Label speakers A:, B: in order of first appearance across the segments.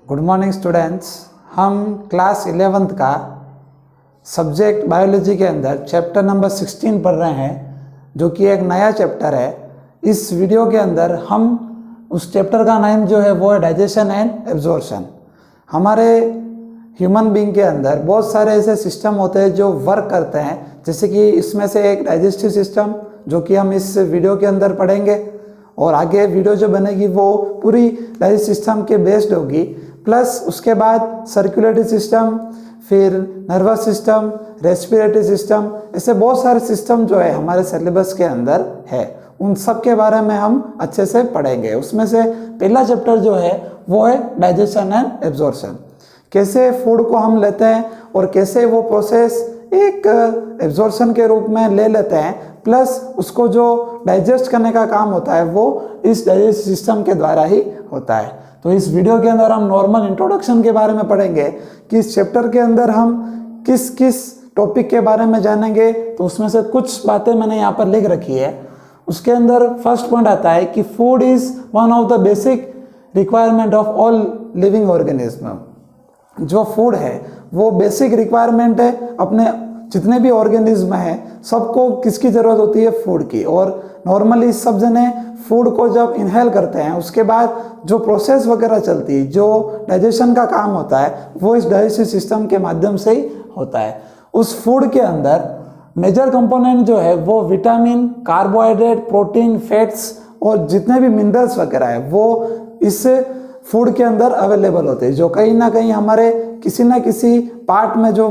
A: Good morning students. हम class 11th का subject biology के अंदर चैप्टर नंबर 16 पढ़ रहे हैं, जो कि एक नया चैप्टर है। इस वीडियो के अंदर हम उस चैप्टर का नाम जो है वो है डाइजेशन एंड एब्जॉर्प्शन। हमारे ह्यूमन बीइंग के अंदर बहुत सारे ऐसे सिस्टम होते हैं जो वर्क करते हैं, जैसे कि इसमें से एक डाइजेस्टिव सिस्टम जो कि हम इस वीडियो के अंदर पढ़ेंगे, और आगे वीडियो जो बनेगी वो पूरी डाइजेस्टिव सिस्टम के बेस्ड होगी। प्लस उसके बाद सर्कुलेटरी सिस्टम, फिर नर्वस सिस्टम, रेस्पिरेटरी सिस्टम, ऐसे बहुत सारे सिस्टम जो है हमारे सिलेबस के अंदर है, उन सब के बारे में हम अच्छे से पढ़ेंगे। उसमें से पहला चैप्टर जो है वो है डाइजेशन एंड एब्जॉर्प्शन। कैसे फूड को हम लेते हैं और कैसे वो प्रोसेस एक एब्जॉर्प्शन के रूप में ले लेते हैं, प्लस उसको जो डाइजेस्ट करने का काम होता है वो इस डाइजेस्टिव सिस्टम के द्वारा ही होता है। तो इस वीडियो के अंदर हम नॉर्मल इंट्रोडक्शन के बारे में पढ़ेंगे कि इस चैप्टर के अंदर हम किस किस टॉपिक के बारे में जानेंगे। तो उसमें से कुछ बातें मैंने यहाँ पर लिख रखी है। उसके अंदर फर्स्ट पॉइंट आता है कि food is one of the basic requirement of all living organism. जो फूड है वो बेसिक रिक्वायरमेंट है, अपने जितने भी ऑर्गेनिज्म हैं सबको किसकी ज़रूरत होती है, फूड की। और नॉर्मली सब जने फूड को जब इनहेल करते हैं उसके बाद जो प्रोसेस वगैरह चलती है, जो डाइजेशन का काम होता है, वो इस डाइजेस्टिव सिस्टम के माध्यम से ही होता है। उस फूड के अंदर मेजर कंपोनेंट जो है वो विटामिन, कार्बोहाइड्रेट, प्रोटीन, फैट्स और जितने भी मिनरल्स वगैरह है वो इस फूड के अंदर अवेलेबल होते हैं, जो कहीं ना कहीं हमारे किसी ना किसी पार्ट में, जो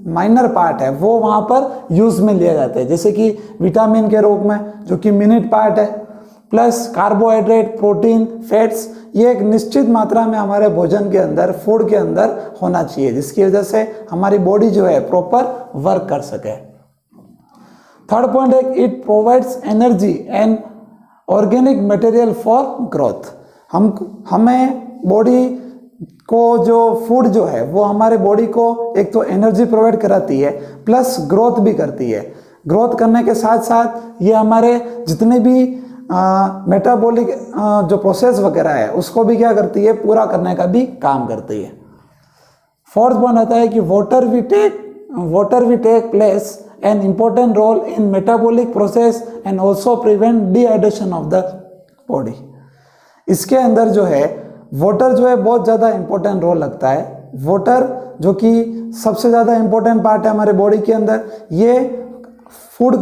A: माइनर पार्ट है वो वहाँ पर यूज़ में लिए जाते हैं, जैसे कि विटामिन के रूप में जो कि मिनट पार्ट है, प्लस कार्बोहाइड्रेट, प्रोटीन, फैट्स, ये एक निश्चित मात्रा में हमारे भोजन के अंदर, फूड के अंदर होना चाहिए, जिसकी वजह से हमारी बॉडी जो है प्रॉपर वर्क कर सके। थर्ड पॉइंट है, it provides energy and organic material for growth. हमें बॉडी को जो फूड जो है वो हमारे बॉडी को एक तो एनर्जी प्रोवाइड कराती है, प्लस ग्रोथ भी करती है। ग्रोथ करने के साथ साथ ये हमारे जितने भी मेटाबॉलिक जो प्रोसेस वगैरह है उसको भी क्या करती है, पूरा करने का भी काम करती है। फोर्थ पॉइंट आता है कि water we take place an important role in metabolic process and also prevent dehydration of the body. इसके अंदर जो है वाटर जो है बहुत ज़्यादा इंपॉर्टेंट रोल लगता है। वाटर जो कि सबसे ज़्यादा इंपॉर्टेंट पार्ट है हमारे बॉडी के अंदर, ये फूड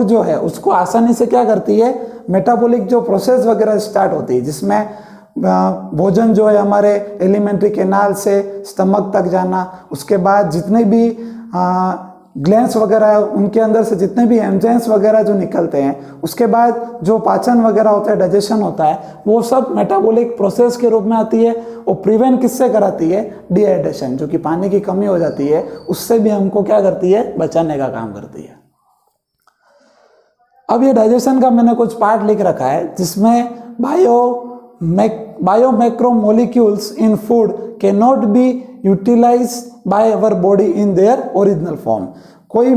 A: जो है उसको आसानी से क्या करती है, मेटाबॉलिक जो प्रोसेस वगैरह स्टार्ट होती है, जिसमें भोजन जो है हमारे एलिमेंट्री कैनाल से स्टमक तक जाना, उसके बाद जितने भी ग्लैंड्स वगैरह है उनके अंदर से जितने भी एंजाइम्स वगैरह जो निकलते हैं, उसके बाद जो पाचन वगैरह होता है, डाइजेशन होता है, वो सब मेटाबॉलिक प्रोसेस के रूप में आती है। और प्रिवेंट किससे कराती है, डिहाइड्रेशन, जो कि पानी की कमी हो जाती है, उससे भी हमको क्या करती है, बचाने का काम करती है। अब ये डाइजेशन का मैंने कुछ पार्ट लिख रखा है, जिसमें biomacromolecules in food can not be utilised by our body in their original form. कोई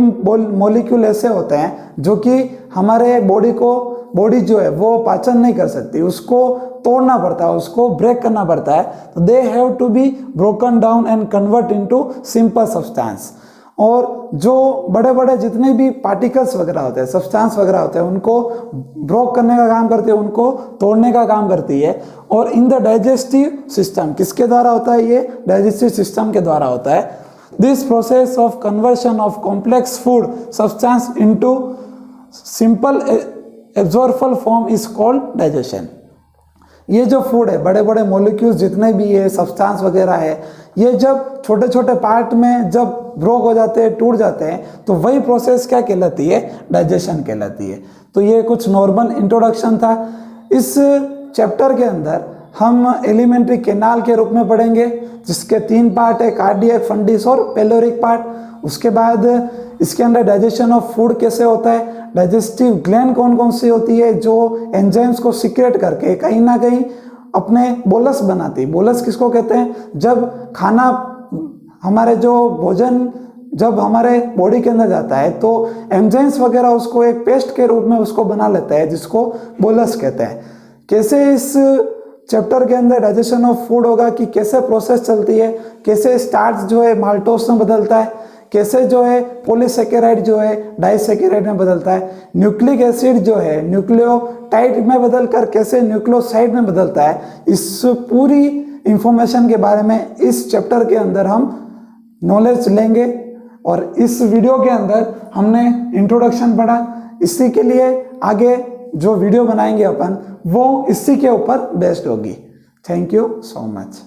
A: मॉलिक्यूल ऐसे होते हैं जो कि हमारे बॉडी जो है वो पाचन नहीं कर सकती, उसको तोड़ना पड़ता है, उसको ब्रेक करना पड़ता है। तो they have to be broken down and convert into simple substance. और जो बड़े बड़े जितने भी पार्टिकल्स वगैरह होते हैं, सब्सटेंस वगैरह होते हैं, उनको ब्रोक करने का काम करती है, उनको तोड़ने का काम करती है। और इन द डाइजेस्टिव सिस्टम, किसके द्वारा होता है, ये डाइजेस्टिव सिस्टम के द्वारा होता है। This process of conversion of complex food substance into simple absorbable form is called digestion. ये जो फूड है, बड़े बड़े मॉलिक्यूल्स जितने भी है, सब्सटेंस वगैरह है, ये जब छोटे छोटे पार्ट में जब ब्रोक हो जाते हैं, टूट जाते हैं, तो वही प्रोसेस क्या कहलाती है, डाइजेशन कहलाती है। तो ये कुछ नॉर्मल इंट्रोडक्शन था। इस चैप्टर के अंदर हम एलिमेंट्री कैनाल के रूप में पढ़ेंगे, जिसके 3 पार्ट है, कार्डियक, फंडिस और पेलोरिक पार्ट। उसके बाद इसके अंदर डाइजेशन ऑफ फूड कैसे होता है, डाइजेस्टिव ग्लैंड कौन कौन सी होती है जो एंजाइम्स को सीक्रेट करके कहीं ना कहीं अपने बोलस बनाती है। बोलस किसको कहते हैं, जब खाना हमारे जो भोजन जब हमारे बॉडी के अंदर जाता है तो एंजाइम्स वगैरह उसको एक पेस्ट के रूप में उसको बना लेता है, जिसको बोलस कहते हैं। कैसे इस चैप्टर के अंदर डाइजेशन ऑफ फूड होगा कि कैसे प्रोसेस चलती है, कैसे स्टार्च जो है माल्टोस में बदलता है, कैसे जो है पॉलीसेकेराइड जो है डाइसेकेराइड में बदलता है, न्यूक्लिक एसिड जो है न्यूक्लियोटाइड में बदलकर कैसे न्यूक्लियोसाइड में बदलता है। इस पूरी इंफॉर्मेशन के बारे में इस चैप्टर के अंदर हम नॉलेज लेंगे। और इस वीडियो के अंदर हमने इंट्रोडक्शन पढ़ा, इसी के लिए आगे जो वीडियो बनाएंगे अपन वो इसी के ऊपर बेस्ड होगी। Thank you so much.